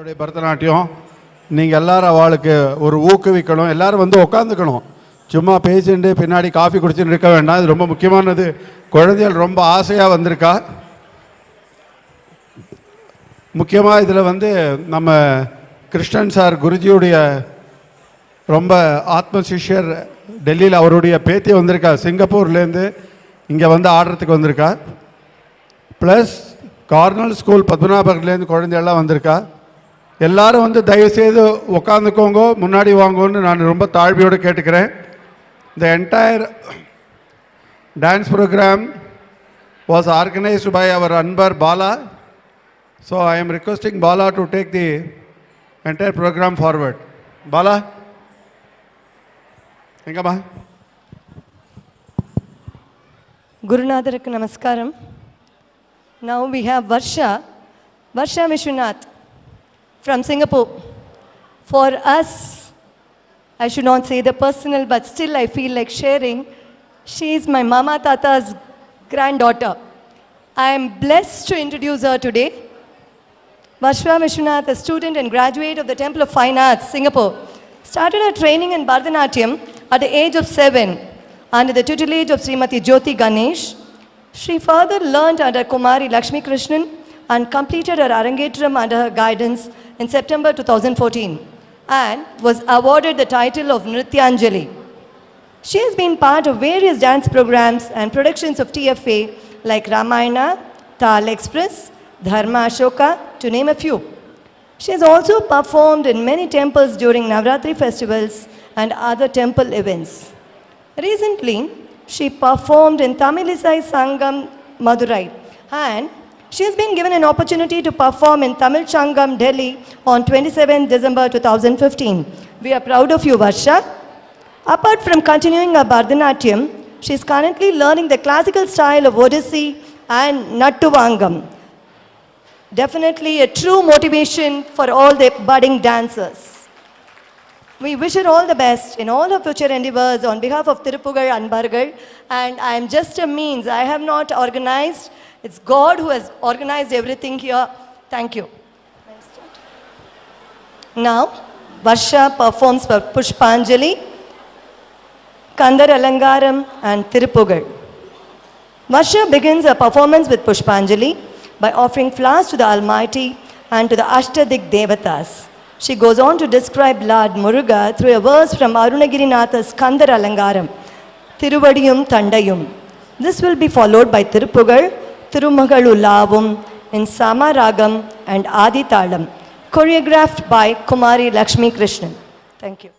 அவளுடைய பரதநாட்டியம். நீங்கள் எல்லாரும் அவளுக்கு ஒரு ஊக்குவிக்கணும். எல்லோரும் வந்து உட்காந்துக்கணும், சும்மா பேசிட்டு பின்னாடி காஃபி குடிச்சுட்டு இருக்க வேண்டாம். இது ரொம்ப முக்கியமானது. குழந்தைகள் ரொம்ப ஆசையாக வந்திருக்கா. முக்கியமாக இதில் வந்து நம்ம கிருஷ்ணன் சார் குருஜியுடைய ரொம்ப ஆத்ம சிஷ்யர், டெல்லியில் அவருடைய பேத்தி வந்திருக்கா, சிங்கப்பூர்லேருந்து இங்கே வந்து ஆடுறதுக்கு வந்திருக்கா. ப்ளஸ் கார்னல் ஸ்கூல் பத்மநாபர்லேருந்து குழந்தையெல்லாம் வந்திருக்கா. எல்லாரும் வந்து தயவுசெய்து உட்காந்துக்கோங்க, முன்னாடி வாங்கன்னு நான் ரொம்ப தாழ்மையோடு கேட்டுக்கிறேன். The entire dance program was organized by our Anbar Bala. So I am requesting Bala to take the entire program forward. Bala? Engama? Gurunadarakku namaskaram. Now we have Varsha Vishwanath from Singapore. For us, I should not say the personal, but still I feel like sharing. She is my Mama Tata's granddaughter. I am blessed to introduce her today. Varsha Vishwanath, a student and graduate of the Temple of Fine Arts, Singapore, started her training in Bharatanatyam at the age of 7 under the tutelage of Srimati Jyoti Ganesh. She further learned under Kumari Lakshmi Krishnan and completed her Arangetram under her guidance in September 2014 and was awarded the title of Nrityanjali. She has been part of various dance programs and productions of TFA like Ramayana, Tal Express, Dharma Ashoka, to name a few. She has also performed in many temples during Navratri festivals and other temple events. Recently, she performed in Tamilisai Sangam, Madurai, and she has been given an opportunity to perform in Tamil Sangam, Delhi on 27 December 2015. We are proud of you, Varsha. Apart from continuing her Bharatanatyam, she is currently learning the classical style of Odissi and Nattuvangam. Definitely a true motivation for all the budding dancers. We wish her all the best in all her future endeavors on behalf of Tiruppugal Anbargal, and I am just a means. I have not organized. It's God who has organized everything here. Thank you. Now, Varsha performs for Pushpanjali, Kandar Alangaram and Tiruppugal. Varsha begins her performance with Pushpanjali by offering flowers to the Almighty and to the Ashtadik Devatas. She goes on to describe Lord Muruga through a verse from Arunagirinatha's Kandar Alangaram, Tiruvadiyum Tandayum. This will be followed by Tiruppugal, Tirumagalu Lavum in Samaragam and Adi Talam, choreographed by Kumari Lakshmi Krishnan. Thank you.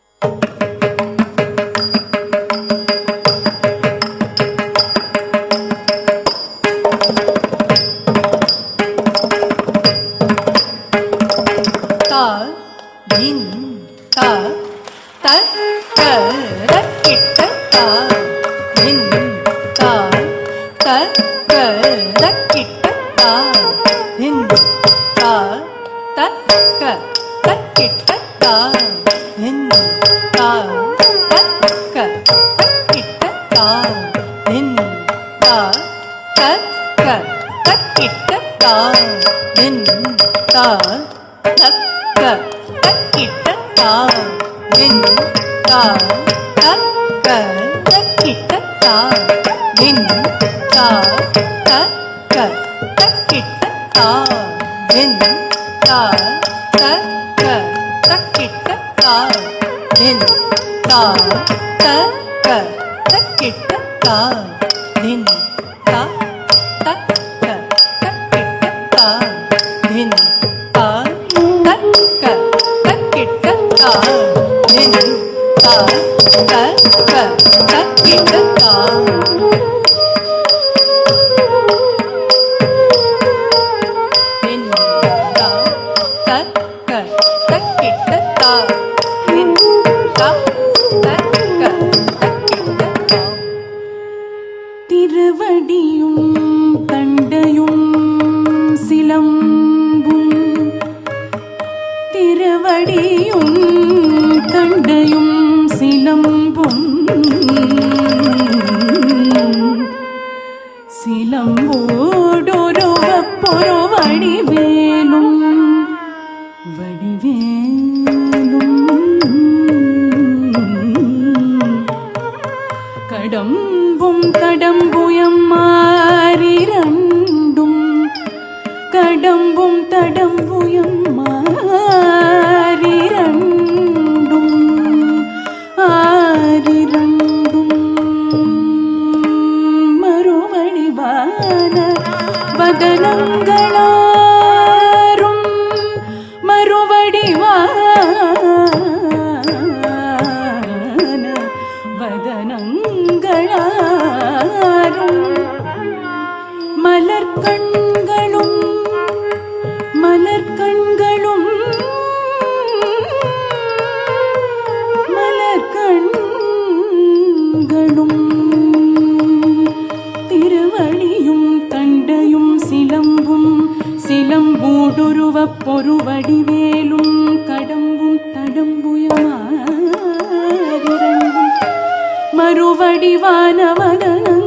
கடம்பும் தடம்புயம் மாறிரண்டும் கடம்பும் தடம்புயம் மாறிரண்டும் ஆறிரண்டும் மறுவடிவான வதனங்களாரும் மறுவடிவான வதனங்களாரும் மலர்கண்களும் மலர்கண்களும் மலர்கண்களும் திருவடியும் தண்டையும் சிலம்பும் சிலம்பூடுருவப் பொருவடிவேலும் கடம்பும் தடம்புயமாறிரண்டும் மறுவடிவான வதனங்களாரும்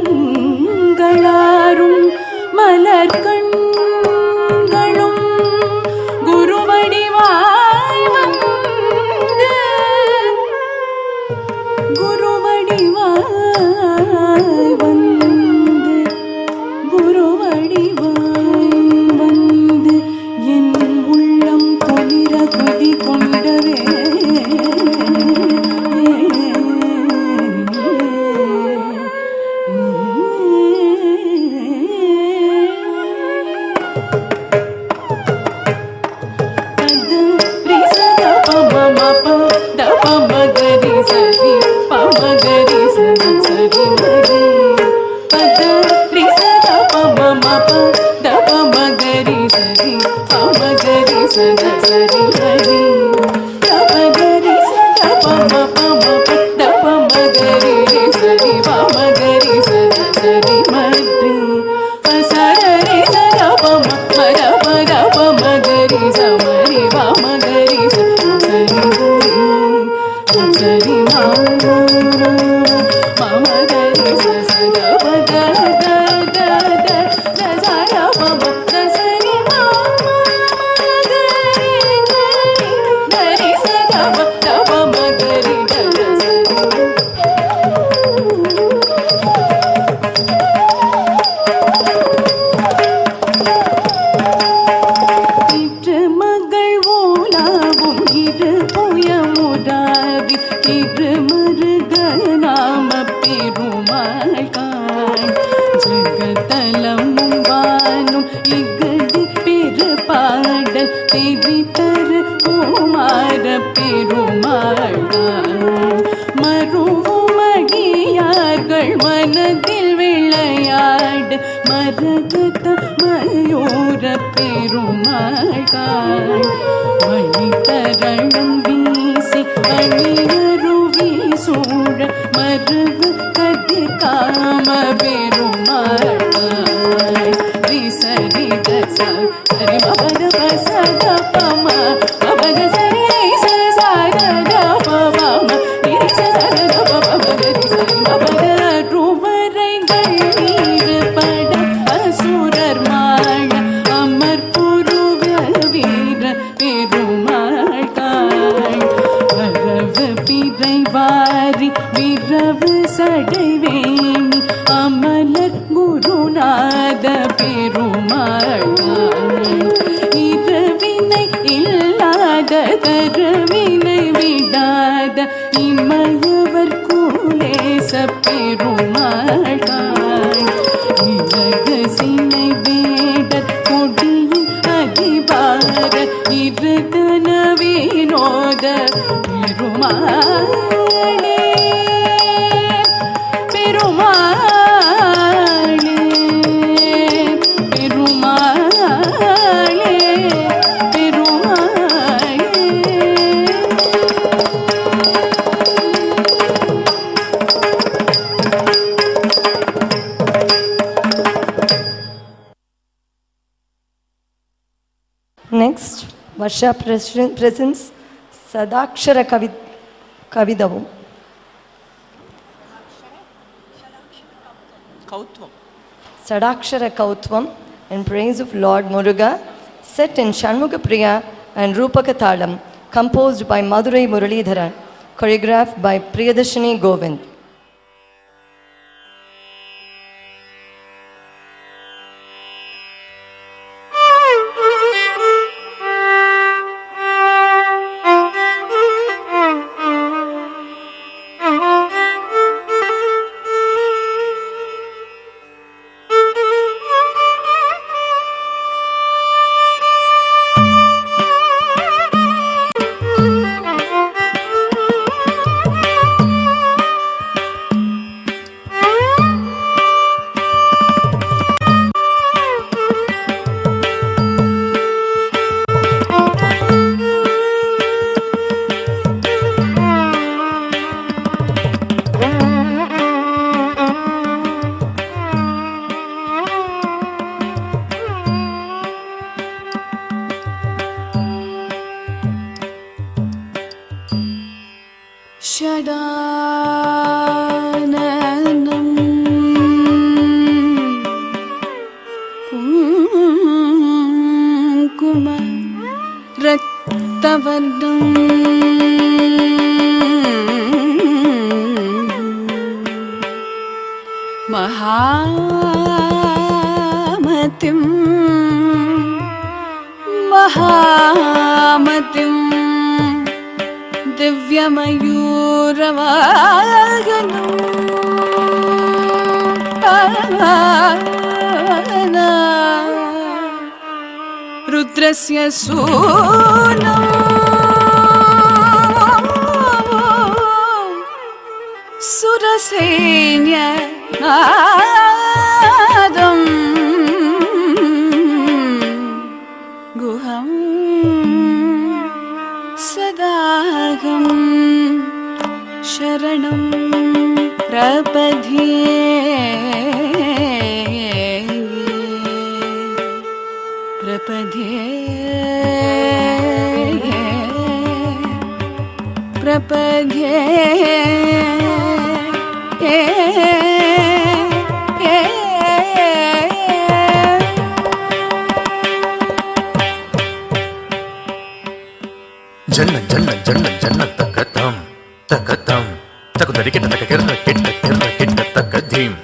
மலர்கண்களும் குருவடிவாய் வந்து குருவடிவாய் வந்து குருவடிவாய் வந்து என் உள்ளம் குளிர குதி கொண்டவே மனதில் விளையாடு மரகத மயூர பெருமாள் மணித்தரணம் வீசி அணியருவி சூழ மருகு கதி காம பெருமாள் சரி சரி மபர பசத பம மபர சரி சரத பம நிரி சரத பம கரி சரி மபர ருவரைகள் நீர் பட அசுரர் மாள அமர் புருவ வீர பெருமாள் வரவு பிறை வாரி விரவு சடைவேணி அமலர் குருநாத பெருமாள் இரவினை இல்லாத கருவினை விடாத இமயவர் குலேச பெருமாள் இலகசினை வேடர் கொடியின் அதிபார இருதன வினோத பெருமாளே பெருமாளே பெருமாளே பெருமாளே. Next, Varsha presents Sadakshara Kavidavam. Sadakshara Kautvam in praise of Lord Muruga, set in Shanmuga Priya and Rupaka Thalam, composed by Madurai Muralidharan, choreographed by Priyadashini Govind. ஷடானனம் குங்கும ரக்தவர்ணம் மகாமதிம் மகாமதிம் दिव्यमयूरवागनं रुद्रस्य सूनं सुरसैन्यनादं गुहं सदाहं शरणं प्रपद्ये प्रपद्ये प्रपद्ये ஜன்ன ஜன்ன ஜன்ன ஜன்ன தக்கதம் தக்கதம் தகுதரி கிட்ட தக்க கிர்ர கிட்ட கிர்ர கிட்ட தக்கதீம்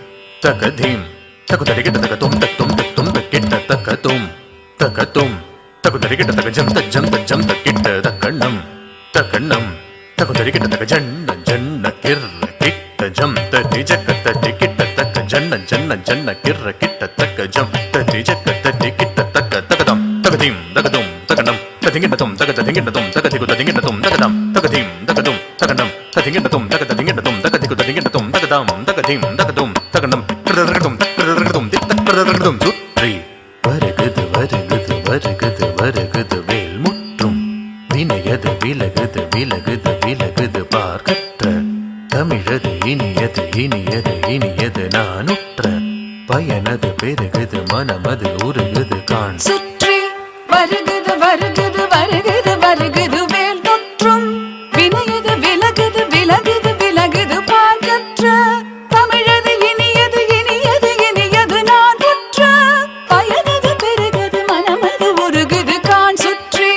தக்கதீம் தகுதரி கிட்ட தக்க தும் தக்கும் தக்கும் கிட்ட தக்கதும் தக்கதும் தகுதரி கிட்ட தக்க ஜம் ஜம் கிட்ட தக்கண்ணம் தக்கண்ணம் தகுதரி கிட்ட தக்க ஜன்ன ஜன்ன கிர்ர கிட்ட ஜம் ததி ஜக்க ததி கிட்ட தக்க ஜன்ன ஜன்ன ஜன்ன கிர்ர கிட்ட தக்க ஜம் ததி ஜக்க ததி கிட்ட தக்க தக்கதம் தகதீம் தகதும் தக்கண்ணம் ததிங்கிட்டதும் தகததிங்கிட்டதும் தகதிகுததிங்கிட்டதும் தகதம் தகதீம் தகதும் தகண்ணம் ததிங்கிட்டதும் தகததிங்கிட்டதும் தகதிகுததிங்கிட்டதும் தகதாம் தகதீம் தகதும் தகண்ணம் பிரதர்கதும் பிரதர்கதும் தித்தப்பிரதர்கதும் சுற்றி வருகுது வருகுது வருகுது வருகுது வேல் முற்றும் வினையது விலகுது விலகுது விலகுது பார்க்கற்ற தமிழது இனியது இனியது இனியது நானுற்ற பயனது பெருகுது மனமது உருகுது காண் சுற்றி வருகுது வருகுது வருகுது வருகுது வேல் முற்றும் வினையது விலகுது விலகுது விலகுது பார்க்கற்ற தமிழது இனியது இனியது இனியது நான் உற்ற பயனது பெருகுது மனமது உருகுது காண் சுற்றி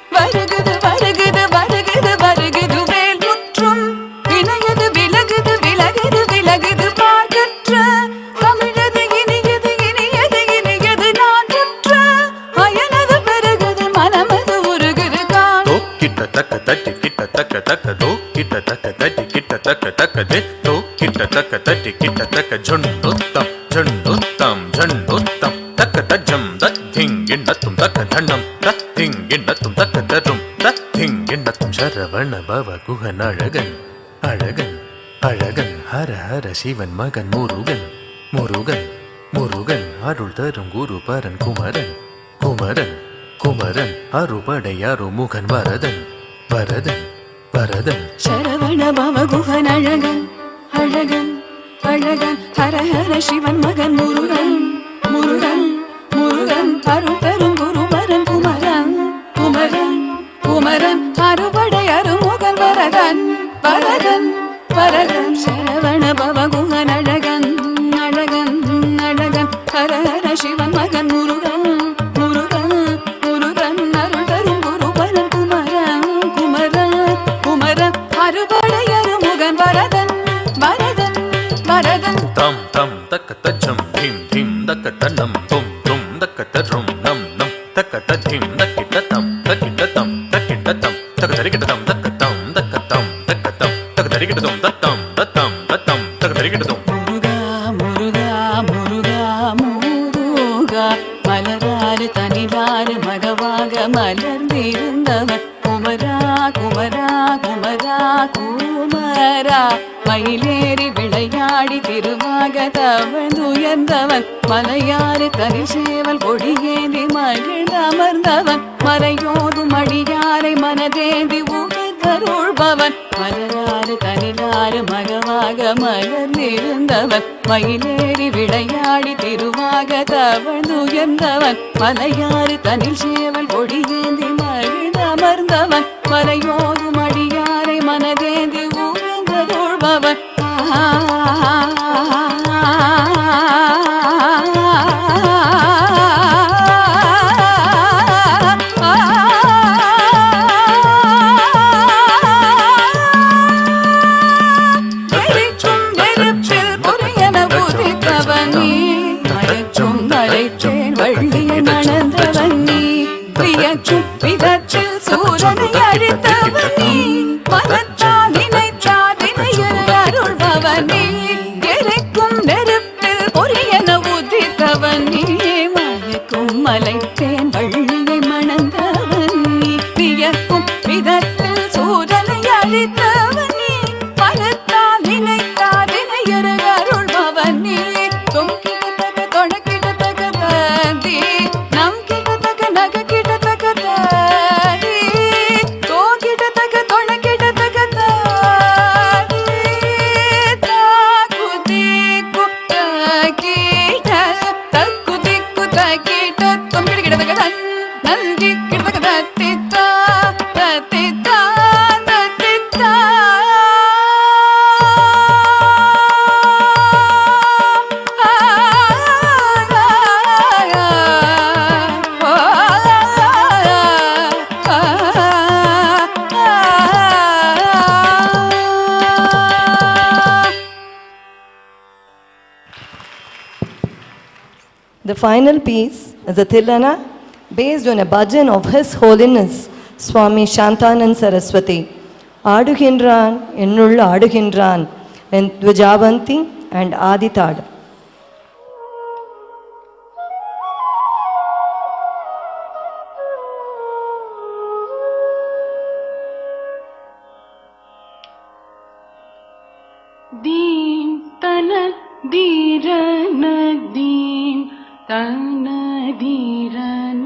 வருகுது வருகுது வருகுது வருகுது வேல் முற்றும் வினையது விலகுது விலகுது விலகுது பார்க்கற்ற தமிழது இனியது இனியது இனியது நான் உற்ற பயனது பெருகுது மனமது உருகுது காண் கிட்ட தக்க தட்டி கிட்ட தக்க தக்க தோ கிட்ட தக்க தட்டி கிட்ட தக்க தக்க தே தோ கிட்ட தக்க தட்டி கிட்ட தக்க ஜொண்டுத்தம் ஜொண்டுத்தம் ஜொண்டுத்தம் தக்க தஜம் தத்திங் எண்ணத்தும் தக்க தண்ணம் தத்திங் எண்ணத்தும் தக்க தரும் தத்திங் எண்ணத்தும் சரவண பவ குகன் அழகன் அழகன் அழகன் ஹர ஹர சிவன் மகன் முருகன் முருகன் முருகன் அருள் தரும் குரு பரன் குமரன் குமரன் குமரன் அறுபடை அருமுகன் வரதன் வரதன் வரதன் சரவண பவ குகன் அழகன் அழகன் அழகன் ஹர ஹர சிவன் மகன் முருகன் முருகன் முருகன் அருள் தரும் குருபரன் குமரன் குமரன் குமரன் அறுபடை அருமுகன் வரதன் வரதன் வரதன் சரவண பவ குகன் அழகன் அழகன் அழகன் ஹர ஹர சிவன் மகன் முருகன் முருகன் முருகன் அருள் தரும் குருபரன் tam tam takatacham dhim dhim dakatanam tum tum dakatarum nam nam takatadhim dakitatam takitatam takitatam takatarikitam dakatam dakatam dakatam takatarikitam datam datam datam takatarikitam Muruga Muruga Muruga Muruga மலராறு தனிலாறு மகவாக மலர்ந்திருந்தவன் குமரா குமரா குமரா குமரா மயிலேறி விளையாடி திருவாக தவழ்ந்துயர்ந்தவன் மலையாறு கரிசேவல் கொடியேந்தி மகிழ் அமர்ந்தவன் மறையோதும் அடியாரை மனதேந்தி உகந்தருள்பவன் மலராறு தனிலாறு மகவாக மலர்ந்திருந்தவன் மயிலேறி விளையாடி திருவாக தவழ்ந்துயர்ந்தவன் மலையாறு தனில் சேவல் கொடியேந்தி மகிழ் அமர்ந்தவன் மறையோதும் அடியாரை மனதேந்தி உகந்தருள்பவன் விதத்தில் சூரனை அழித்தவனே மனத்தால் நினைத்தாதினையில் அருள்பவனே எரிக்கும் நெருப்பில் பொரியன உதித்தவனே மயக்கும் மலைத்தேன் வள்ளியை மணந்தவனே வியக்கும் விதத்தில் சூரனை அழித்தவனே மனத்தால் நினைத்தாதினையில் அருள்பவனே தொங்கிடத்தக தொடக்கிடத்தக தந்தி நம் கிடத்தக நக The final piece is a Tilana based on a bhajan of His Holiness Swami Shantanand Saraswati. Aduhindran ennulla aduhindran in Dvijavanti and Adithad. दीन तन दीरन दीन तन दीरन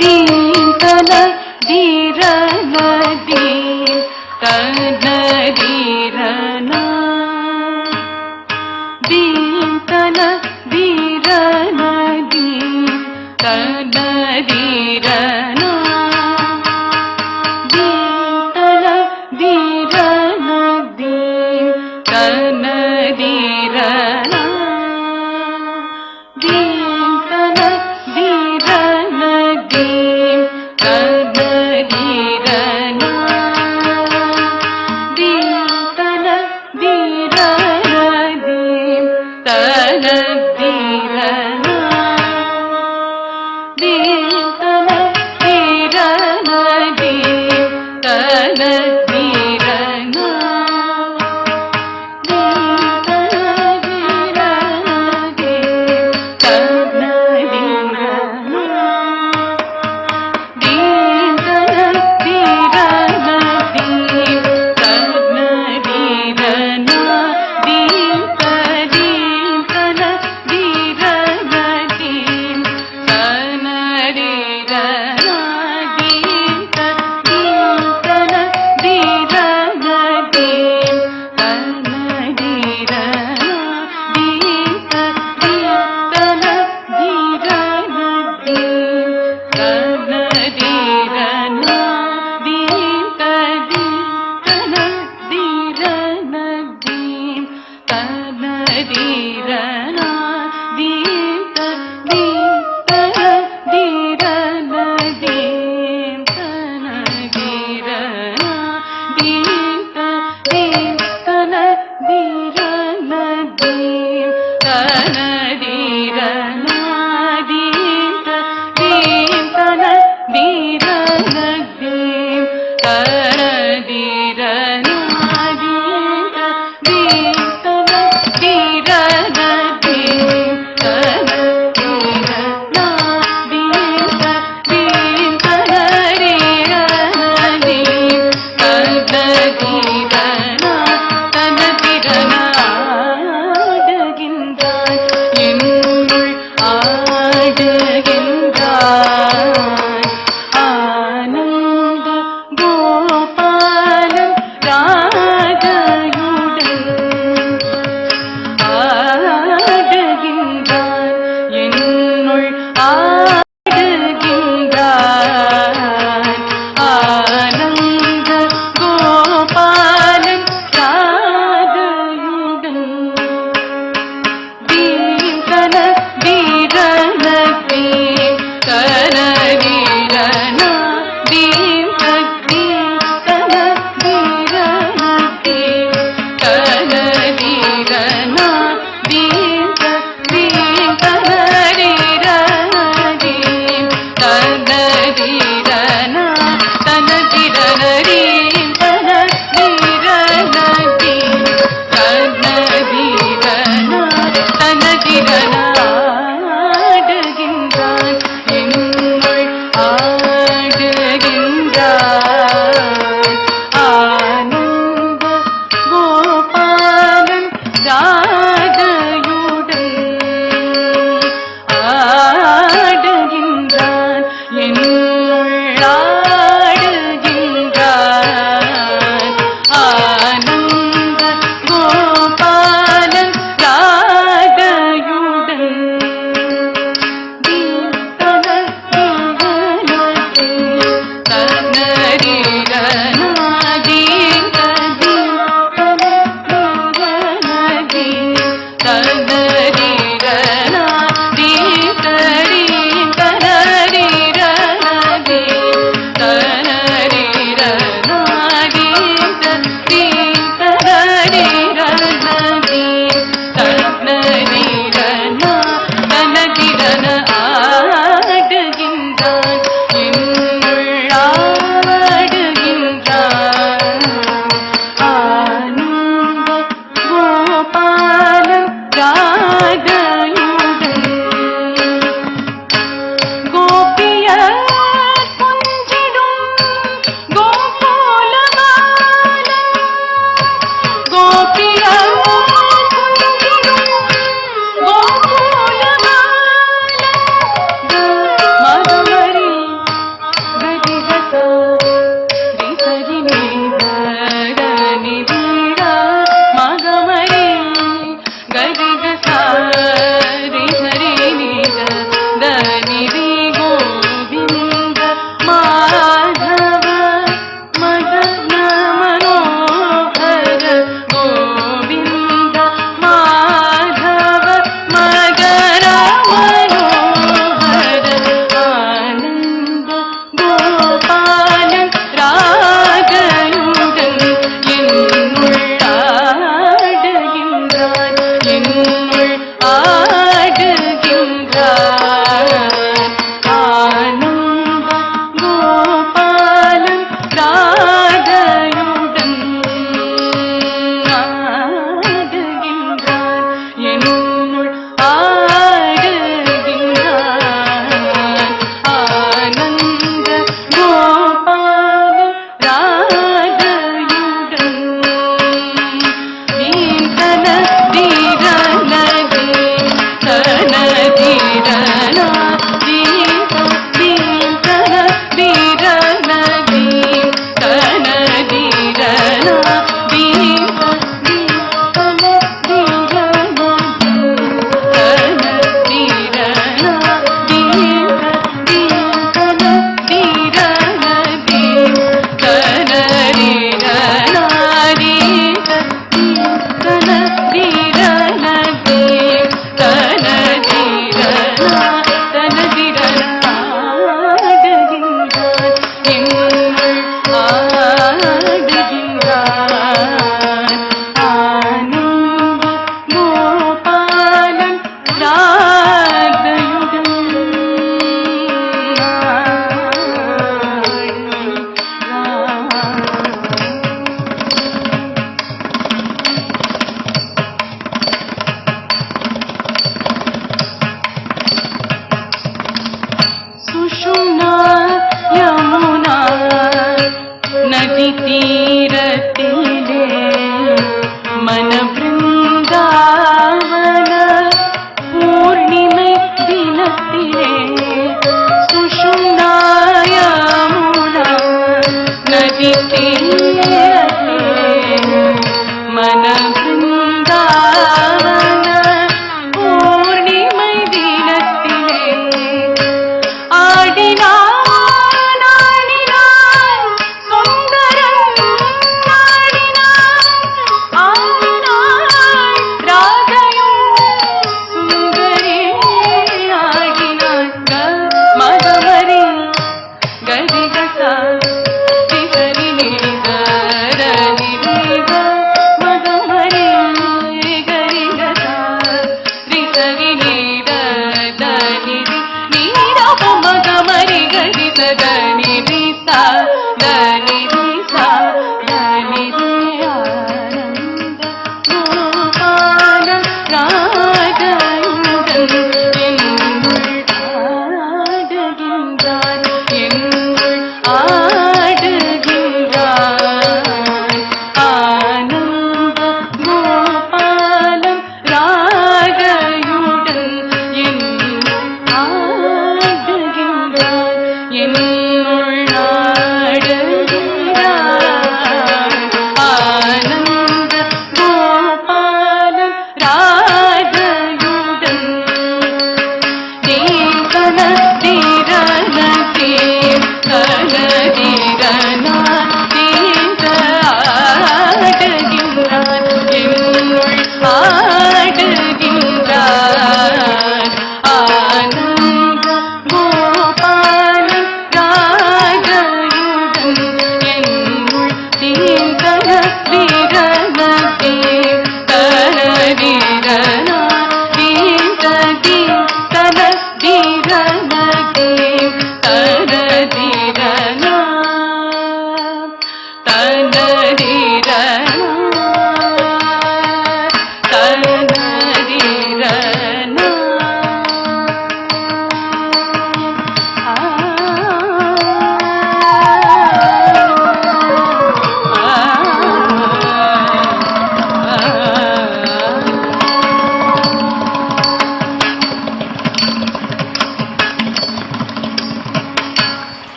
दीन तन दीरन दीन तन दीरन दीन तन दीरन दीन तन दीरन வீரன் நதி தீரத்திலே மன பிருந்தாவன பூர்ணிமை தினத்திலே சுஷும்னாயமுனா நதி தீரத்திலே மன பிருந்தாவன பூர்ணிமை தினத்திலே ஆடினான்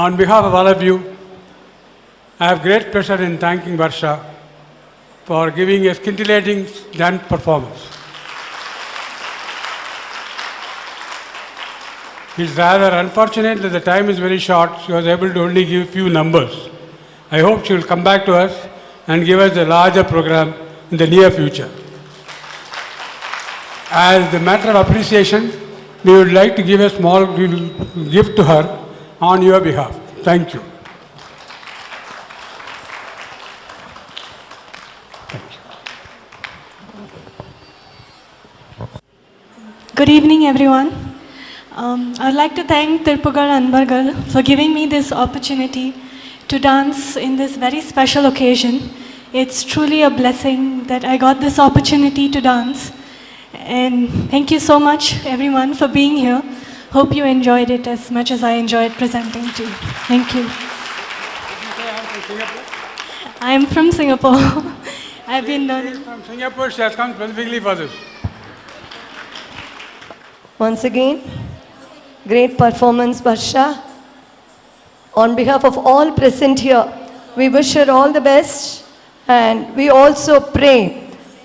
On behalf of all of you, I have great pleasure in thanking Varsha for giving a scintillating dance performance. It's rather unfortunate that the time is very short. She was able to only give few numbers. I hope she will come back to us and give us a larger program in the near future. As a matter of appreciation, we would like to give a small gift to her on your behalf. Thank you. Good evening, everyone. I'd like to thank Tirpugal Anbargal for giving me this opportunity to dance in this very special occasion. It's truly a blessing that I got this opportunity to dance. And thank you so much, everyone, for being here. Hope you enjoyed it as much as I enjoyed presenting to you. Thank you. I am from Singapore. I've been learning. From Singapore, she has come specifically for this. Once again, great performance, Varsha. On behalf of all present here, we wish her all the best, and we also pray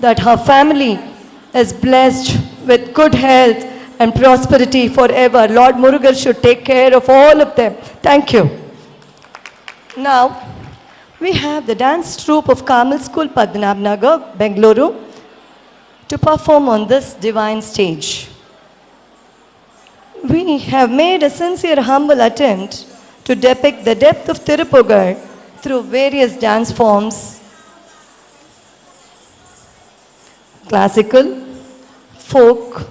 that her family is blessed with good health and prosperity forever. Lord Murugan should take care of all of them. Thank you. Now, we have the dance troupe of Kamal School, Padmanabnagar, Bengaluru, to perform on this divine stage. We have made a sincere, humble attempt to depict the depth of Tiruppugal through various dance forms: classical, folk,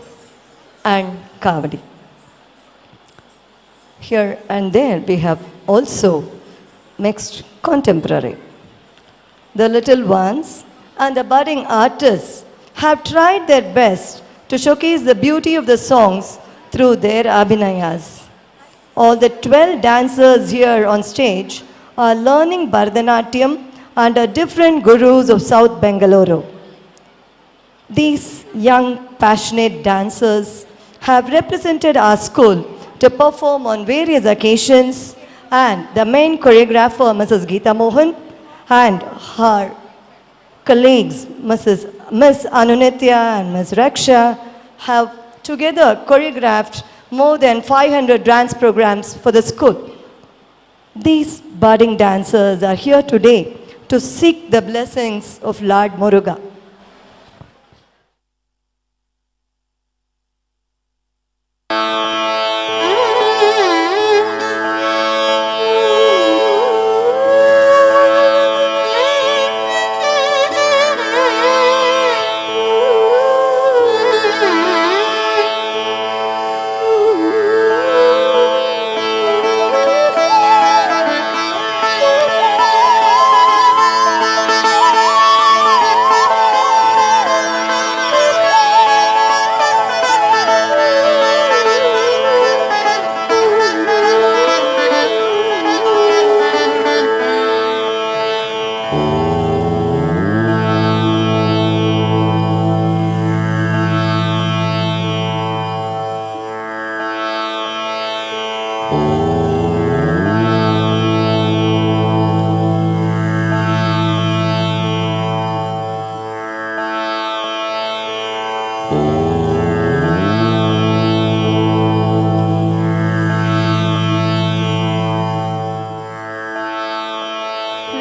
and Kavadi. Here and there we have also mixed contemporary. the little ones, and the budding artists have tried their best to showcase the beauty of the songs through their abhinayas. All the 12 dancers here on stage are learning Bharatanatyam under different gurus of South Bengaluru. These young, passionate dancers have represented our school to perform on various occasions, and the main choreographer, Mrs. Geeta Mohan, and her colleagues, Miss Anunitya and Ms. Raksha, have together choreographed more than 500 dance programs for the school. These budding dancers are here today to seek the blessings of Lord Muruga.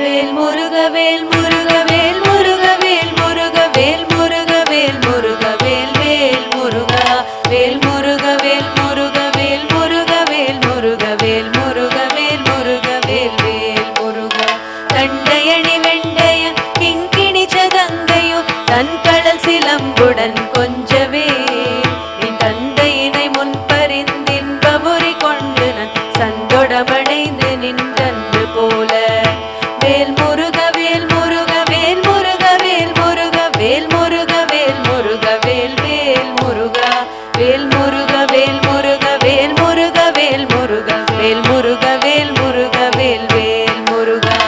வேல் முருக வேல் முருக வேல் முருக வேல் முருக வேல் முருக வேல் முருக வேல் வேல் முருகா வேல் முருக வேல் முருக வேல் முருக வேல் முருக வேல் முருக வேல் முருக வேல் வேல் முருகா தண்டையணி வெண்டைய கிங்கிணி சதங்கையோ தன் கடல் சிலம்புடன் கொஞ்சவே என் தந்தையினை முன்பறிந்தின்பபுரி கொண்டு நான் சந்தொடமடைந்து நின்றன்று போல வேல் முருக வேல் முருக வேல் முருக வேல் முருக வேல் முருக வேல் முருக வேல் வேல் முருகா வேல் முருக வேல் முருக வேல் முருக வேல் முருக வேல் முருக வேல் முருக வேல் வேல் முருகா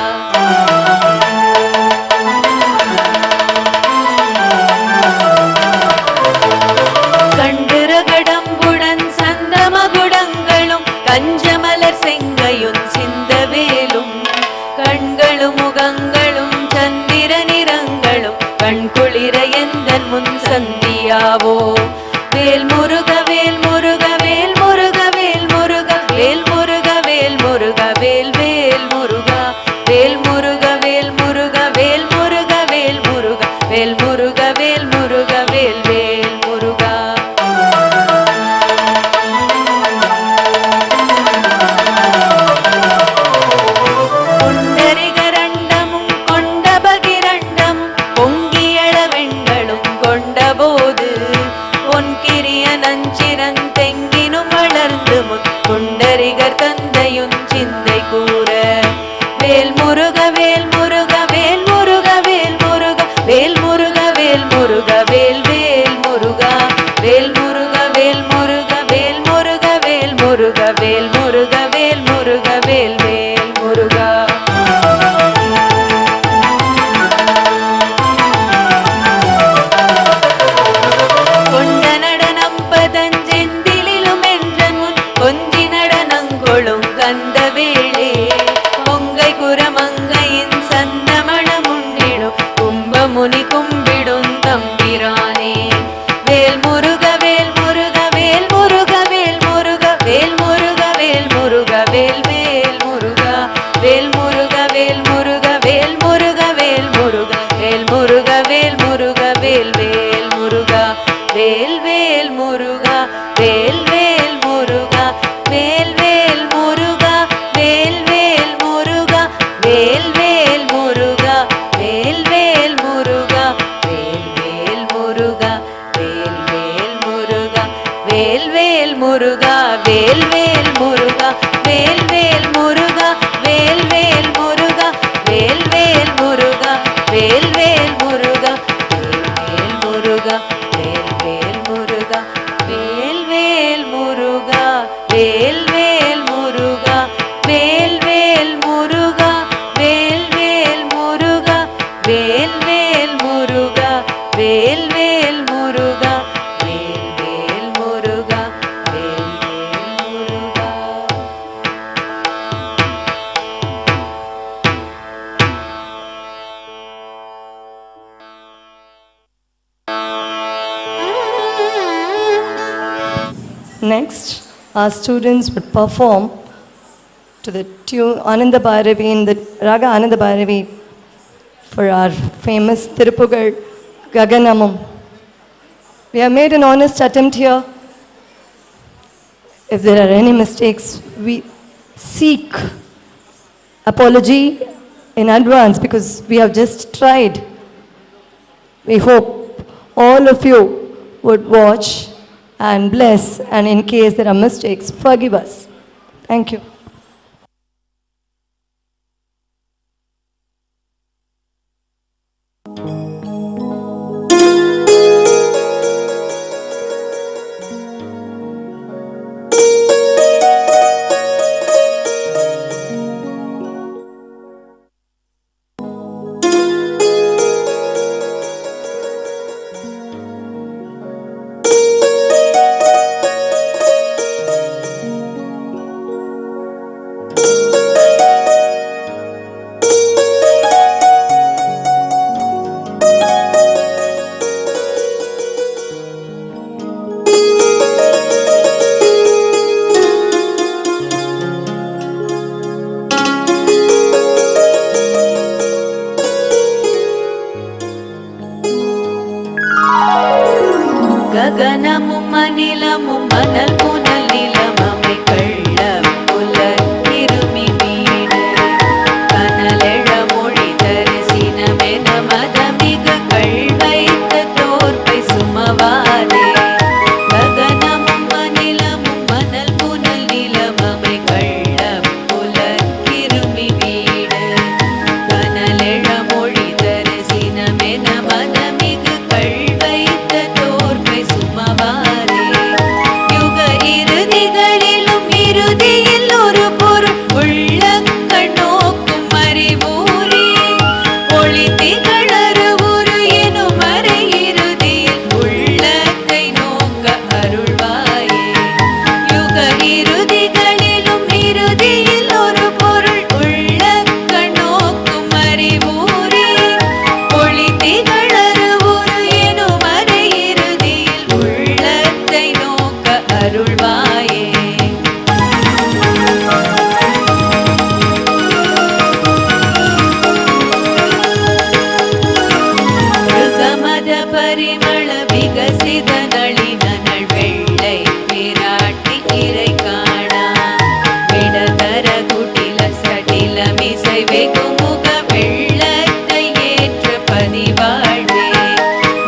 கண்டுரகடம்புடன் சந்தமகுடங்களும் கஞ்சமலர் செங்கையும் சிந்தவேலும் கண்களும் முகங்களும் சந்திர நிறங்களும் கண்குளிர எந்தன் முன் சந்தியாவோ வேல் முருக வேல் முருக வேல் முருக வேல் முருக வேல் முருக வேல் முருக வேல் வேல் முருகா வேல் முருக வேல் முருக வேல் முருக வேல் முருக வேல் முருக வேல் முருக வேல் வேல் முருகா கொண்டரிகரண்டமும் கொண்ட பகிரண்டமும் பொங்கியள வெண்களும் கொண்டபோது பொன்கிரிய நஞ்சிரன் தெங்கினும் வளர்ந்து முன் கொண்டரிகர் தந்தையும் சிந்தை கூற வேல் முருக வேல் முருக வேல் முருக வேல் முருக வேல் முருக வேல் முருக வேல் வேல் முருகா வேல் முருக வேல் முருக வேல் முருக வேல் முருக வேல் முருக வேல் முருக வேல் வேல் முருகா கொண்ட நடனம் பதஞ்செந்திலும் என்றன் முன் கொஞ்சி நடனங்கொழும் கந்த வேளே பொங்கை குரமங்கையின் சந்தமண முன்னிடும் கும்பமுனி கும்பிடும் தம்பிரானே வேல் முருக வேல் முருக வேல் முருக வேல் முருக வேல் முருக வேல் முருக வேல் வேல் முருகா வேல் முருக வேல் முருக வேல் முருக வேல் முருக வேல் முருக வேல் முருக வேல் வேல் முருகா வேல் வேல் முருகா வேல் வேல் முருகா வேல் வேல் முருகா வேல் வேல் முருகா வேல் வேல் முருகா வேல் வேல் முருகா வேல் வேல் முருகா வேல் வேல் முருகா வேல் வேல் முருகா வேல் வேல் முருகா வேல் வேல் முருகா வேல் வேல் முருகா வேல் வேல் முருகா Next, our students would perform to the tune Ananda Bhairavi in the Raga Ananda Bhairavi for our famous Tirupugal Gaganamam. We have made an honest attempt here. If there are any mistakes, we seek apology in advance because we have just tried. We hope all of you would watch and bless, and in case there are mistakes, forgive us. Thank you. ககனமும் அநிலமும் மணல் புனல் நிலமமை கள்ள புலர் இருமி வீடு கனலெழ மொழி தரிசினமென மதமிக கள்வைத்த தோற்பை சுமவாதே ககனமும் அநிலமும் மணல் புனல் நிலமமை கள்ள புலர் இருமி வீடு கனலெழ மொழி தரிசினமென மதமிக கள்வைத்த தோற்பை சுமவாரே யுக இறுதிகளிலும் இறுதியில் ஒரு பொருள் உள்ளங்கள் நோக்கும் அறிவூரே ஒளி திகழறுவுரு எனும் அறை இறுதியில் உள்ளத்தை நோக்க அருள்வாயே யுக இறுதிகளிலும் இறுதியில் ஒரு பொருள் உள்ளங்கள் நோக்கும் அறிவூரே ஒளி திகழறுவுரு எனும் அறை இறுதியில் உள்ளத்தை நோக்க அருள்வாயே மிருகமத பரிமள விகசித நளினனள் வெள்ளை விராட்டி இறை காணா விடதர குட்டில சடில மிசை வெகுமுக வெள்ளத்தை ஏற்ற பதிவாழ்வே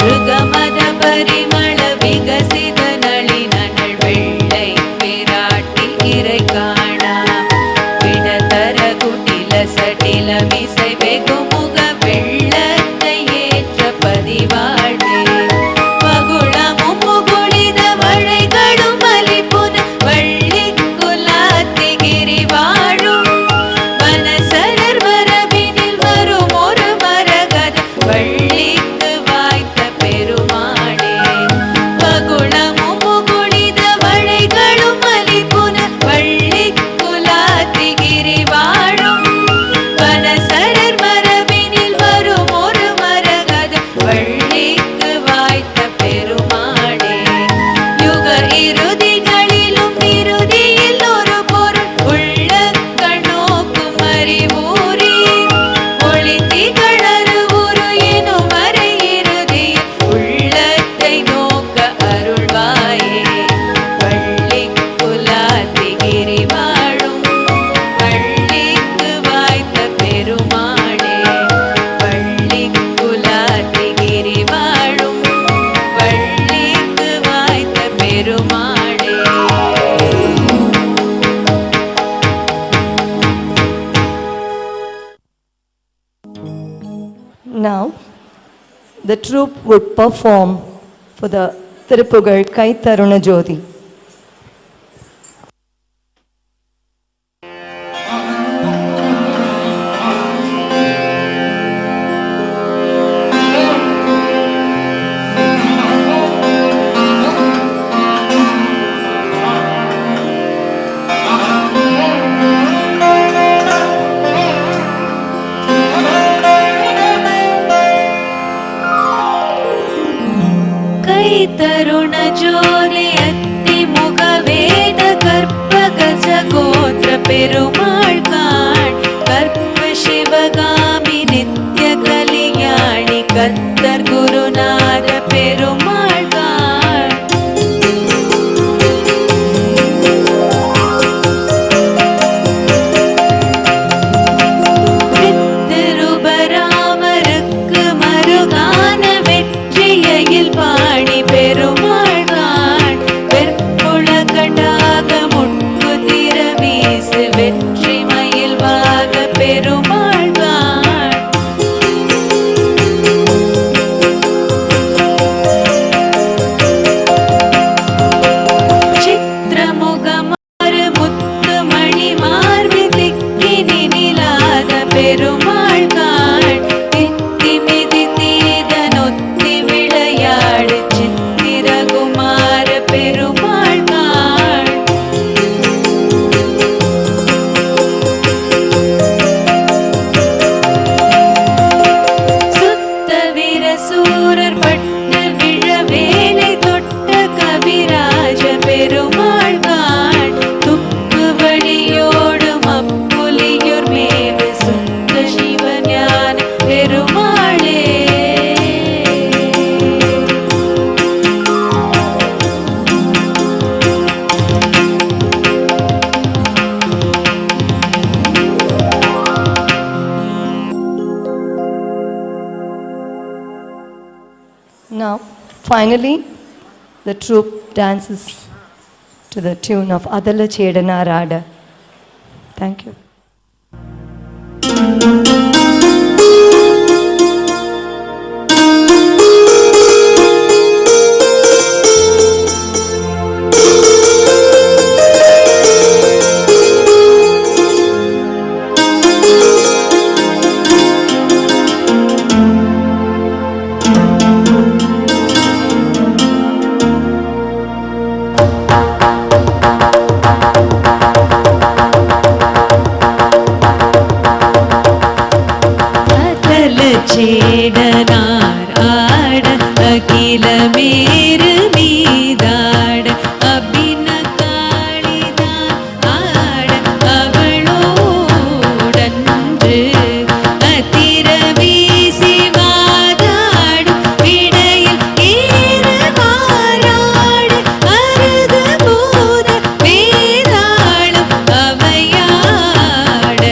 மிருகமத பரிமள விகசித நளினனள் வெள்ளை விராட்டி இறை காணா விடதர குட்டில சடில மிசை வெகுமுக வெள்ளத்தை ஏற்ற பதிவாழ்வே பகுளமும் முகுளித வளைகளும் அலிபுன வள்ளி குலாத்திகிரி வாழும் வனசரர் மரபினில் வரும் ஒரு மரகத வள்ளிக்கு வாய்த்த பெருமாளே பகுளமும் முகுளித வளைகளும் அலிபுன வள்ளி குலாத்திகிரி வாழும் வனசரர் மரபினில் வரும் ஒரு மரகத வள்ளிக்கு வாய்த்த பெருமாளே யுக இறுதிகளிலும் இறுதியில் ஒரு பொருள் உள்ளங்கள் நோக்கும் அறிவூரே ஒளி திகழறுவுரு எனும் அறை இறுதியில் உள்ளத்தை நோக்க அருள்வாயே வள்ளி குலாத்திகிரி வாழும் வள்ளிக்கு வாய்த்த பெருமாளே வள்ளி குலாத்திகிரி வாழும் வள்ளிக்கு வாய்த்த பெருமாளே Now, the troupe would perform for the Tirupugal Kai Taruna Jyoti. கை தருண ஜோதி அத்தி முகவே பெருமாள் காண் கற்ப சிவகாமி நித்ய கலியாணி கத்தர் குருநாத பெருமாள் காண் திருபராமருக்கு மருகான வெற்றியில் பாணி பெருமாள் காண் வெற்புல கண்டாக முன்பு திரவீசு வெற்றி மயில் வாக பெருமாள் காண் சித்திரமுகமாறு முத்து மணி மார்பு திக்கினி நிலாத பெருமாள் காண் தித்தி மிதி தீதனொத்தி விளையாடு சித்திரகுமார பெருமாள் காண் சுத்த வீரசூரர் பட்டு விழ வேலை தொட்ட கவிராஜ பெருமாள் காண் துப்பு வழியோடும் அப்புலியோர் மேவு சுத்த சிவஞான பெருமாளே Now, finally, the troupe dances to the tune of Adala Chedana Rada. Thank you. அதல சேடனார் ஆட அகில மேரு மீதாட அபின காளிதான் ஆட அவளோடன்று அதிர வீசி வாதாடும் விடையில் ஏறு மாறாடு அருது பூத வேதாளும் அவையாட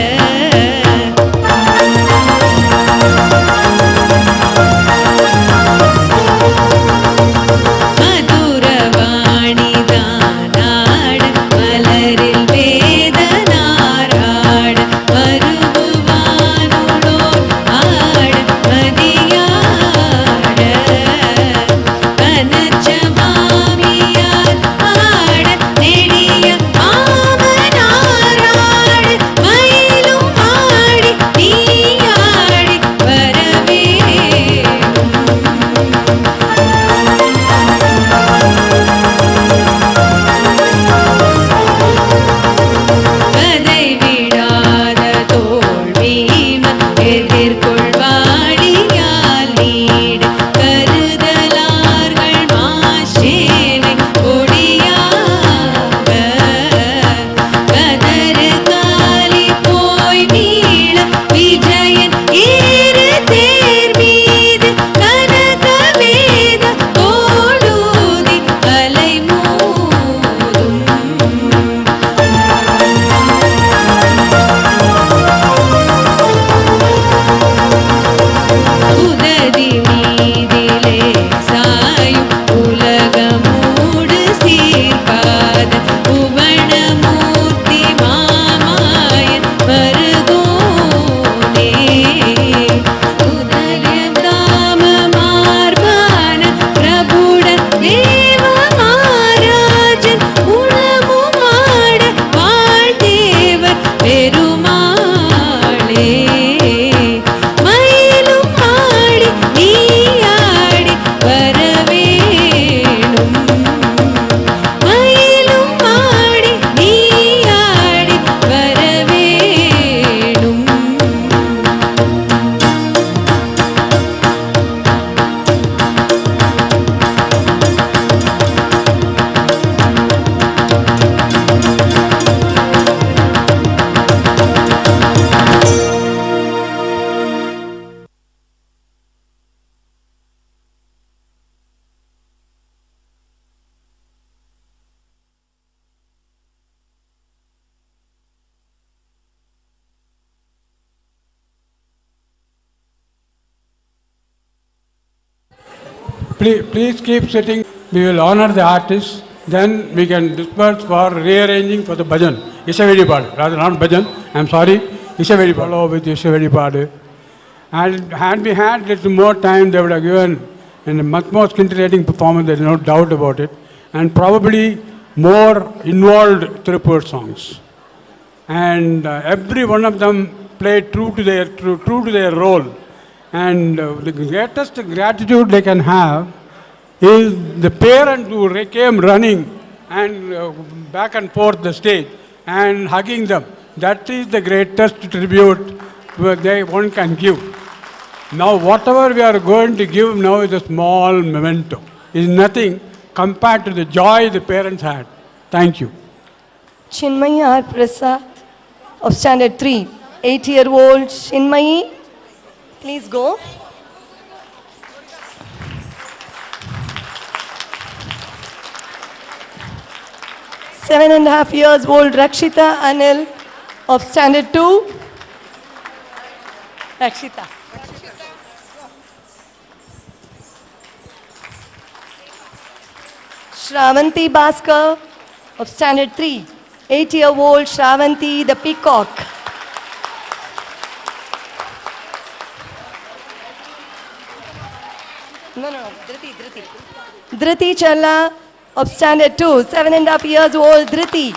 Please keep sitting. We will honor the artists. Then we can disperse for rearranging for the bhajan. Ishavedi Padu. Rather not bhajan. I'm sorry. Ishavedi Padu with Ishavedi Padu. And had we had little more time, they would have given a much more scintillating performance. There is no doubt about it. And probably more involved Tirupur songs. And every one of them played true to their role. And the greatest gratitude they can have is the parents who came running and back and forth the stage and hugging them. That is the greatest tribute one can give. Now whatever we are going to give now is a small memento. Is nothing compared to the joy the parents had. Thank you. Chinmayi R. Prasad of Standard 3, 8-year-old Chinmayi, please go. Seven and a half years old Rakshita Anil of Standard 2. Rakshita. Shravanti Bhaskar of Standard 3. 8-year-old Shravanti the peacock. No, Dhriti. Dhriti Challa of Standard 2, 7.5 years old, Dhriti.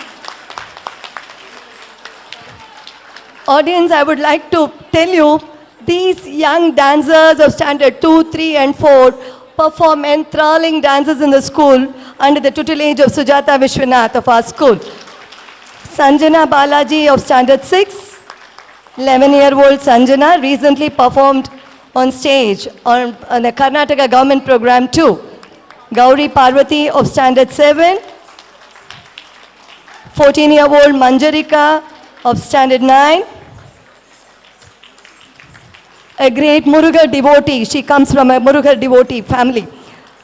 Audience, I would like to tell you, these young dancers of Standard 2, 3 and 4 perform enthralling dances in the school under the tutelage of Sujata Vishwanath of our school. Sanjana Balaji of Standard 6, 11-year-old Sanjana recently performed on stage on the Karnataka government program too. Gauri Parvati of Standard 7, 14-year-old Manjarika of Standard 9, a great Muruga devotee. She comes from a Muruga devotee family.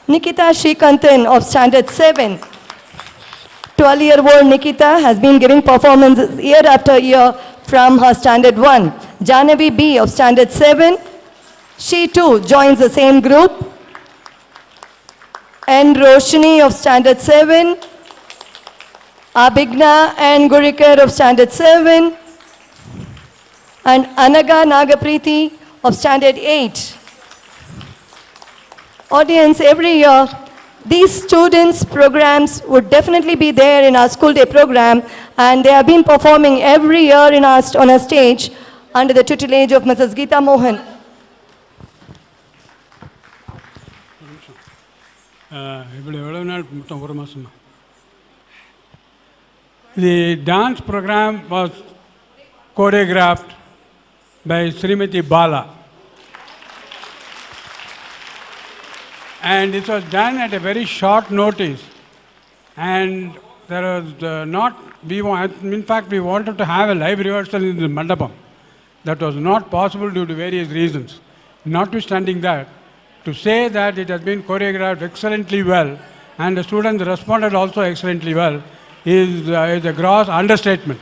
Nikita Srikantan of Standard 7. 12-year-old Nikita has been giving performances year after year from her Standard 1. Janavi B of Standard 7. She too joins the same group. And Roshni of Standard 7. Abhigna and Gurikar of Standard 7. And Anaga Nagapriti of Standard 8. Audience, every year, these students' programs would definitely be there in our school day program, and they have been performing every year on our stage under the tutelage of Mrs. Geeta Mohan. The dance program was choreographed by Srimati Bala. And it was done at a very short notice. And there was in fact, we wanted to have a live rehearsal in the Mandapam. That was not possible due to various reasons. Notwithstanding that, to say that it has been choreographed excellently well, and the students responded also excellently well, is a gross understatement.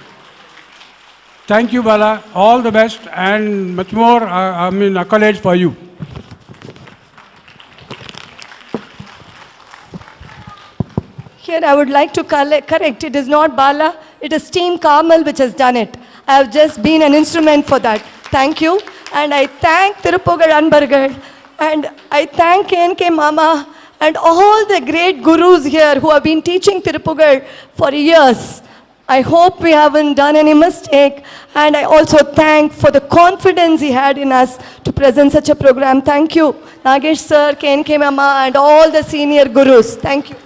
Thank you, Bala. All the best and much more, accolades for you. Here I would like to correct, it is not Bala, it is Team Carmel which has done it. I have just been an instrument for that. Thank you. And I thank Tiruppugal Anbargal, and I thank KNK Mama and all the great gurus here who have been teaching Tiruppugal for years. I hope we haven't done any mistake, and I also thank for the confidence he had in us to present such a program. Thank you, Nagesh sir, KNK Mama and all the senior gurus. Thank you.